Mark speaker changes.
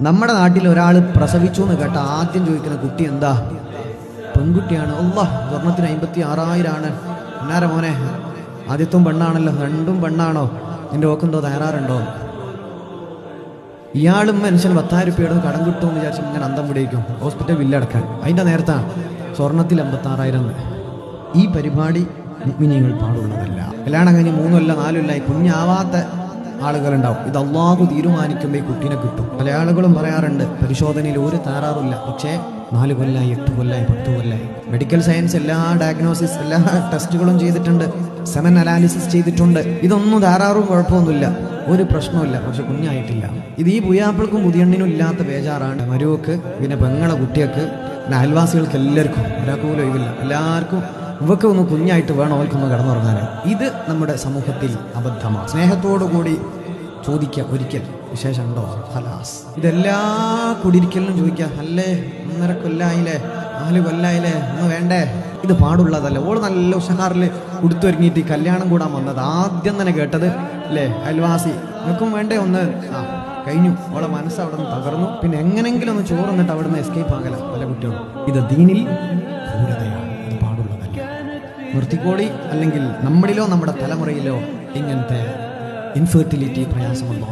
Speaker 1: നമ്മുടെ നാട്ടിൽ ഒരാൾ പ്രസവിച്ചു എന്ന് കേട്ട ആദ്യം ചോദിക്കുന്ന കുട്ടി എന്താ? പെൺകുട്ടിയാണ്. അല്ലാഹ്, സ്വർണത്തിന് 56,000 ആണ്. എന്നാര മോനെ, ആദ്യത്തും പെണ്ണാണല്ലോ, രണ്ടും പെണ്ണാണോ? നിന്റെ ഓക്കെന്തോ തയ്യാറുണ്ടോ? ഇയാളും മനുഷ്യൻ 10,000 രൂപയുടെ കടം കിട്ടുമെന്ന് വിചാരിച്ചു ഇങ്ങനെ അന്തം പിടിക്കും ഹോസ്പിറ്റൽ ബില്ലടക്കാൻ. അതിൻ്റെ നേരത്താണ് സ്വർണത്തിൽ 56,000. ഈ പരിപാടി മുഅ്മിനീങ്ങൾ പാടുള്ളതല്ല. കല്യാണം കഴിഞ്ഞ് 3 കൊല്ലം 4 കൊല്ലമായി കുഞ്ഞാവാത്ത ആളുകളുണ്ടാവും. ഇത് അള്ളാഹു തീരുമാനിക്കുമ്പോൾ ഈ കുട്ടീനെ കിട്ടും. പല ആളുകളും പറയാറുണ്ട് പരിശോധനയിൽ ഒരു തകരാറില്ല, പക്ഷേ 4 കൊല്ലമായി 8 കൊല്ലമായി 10 കൊല്ലമായി. മെഡിക്കൽ സയൻസ് എല്ലാ ഡയഗ്നോസിസ് എല്ലാ ടെസ്റ്റുകളും ചെയ്തിട്ടുണ്ട്, സെമൻ അനാലിസിസ് ചെയ്തിട്ടുണ്ട്. ഇതൊന്നും ധാരാറും കുഴപ്പമൊന്നുമില്ല, ഒരു പ്രശ്നമില്ല, പക്ഷെ കുഞ്ഞായിട്ടില്ല. ഇത് ഈ പുയ്യാപ്പിൾക്കും പുതിയണ്ണിനും ഇല്ലാത്ത ബേജാറാണ്. മരുവക്ക് പിന്നെ പെങ്ങളെ കുട്ടികൾക്ക് പിന്നെ അയൽവാസികൾക്ക് എല്ലാവർക്കും ഒരാൾക്ക് പോലും ഒഴിവില്ല. എല്ലാവർക്കും ഇവക്ക് ഒന്ന് കുഞ്ഞായിട്ട് വേണം അവർക്കൊന്ന് കിടന്നുറങ്ങാൻ. ഇത് നമ്മുടെ സമൂഹത്തിൽ അബദ്ധമാണ്. സ്നേഹത്തോടു കൂടി ചോദിക്കുക, ഒരിക്കൽ വിശേഷം ഉണ്ടോ, ഹലാസ്. ഇതെല്ലാ കുടിയിരിക്കലിനും ചോദിക്കുക, അല്ലേ 1.5 കൊല്ലായില്ലേ 4 കൊല്ലായില്ലേ, ഒന്ന് വേണ്ടേ? ഇത് പാടുള്ളതല്ല. ഓള് നല്ല ഉഷാറിൽ ഉടുത്തൊരുങ്ങിയിട്ട് കല്യാണം കൂടാൻ വന്നത് ആദ്യം തന്നെ കേട്ടത് അല്ലേ, അയൽവാസി നിൽക്കും വേണ്ടേ ഒന്ന്. കഴിഞ്ഞു, ഓളെ മനസ്സ് അവിടെ നിന്ന് തകർന്നു. പിന്നെ എങ്ങനെങ്കിലും ഒന്ന് ചോറ് എന്നിട്ട് അവിടെ നിന്ന് എസ്കേപ്പ് ആകല പല കുട്ടികളും. ഇത് ദീനിൽ ക്രൂരതയാണ്, ഇത് പാടുള്ളതല്ല. നിർത്തിക്കോളി, അല്ലെങ്കിൽ നമ്മളിലോ നമ്മുടെ തലമുറയിലോ ഇങ്ങനത്തെ ഇൻഫെർട്ടിലിറ്റി പ്രയാസമുണ്ടോ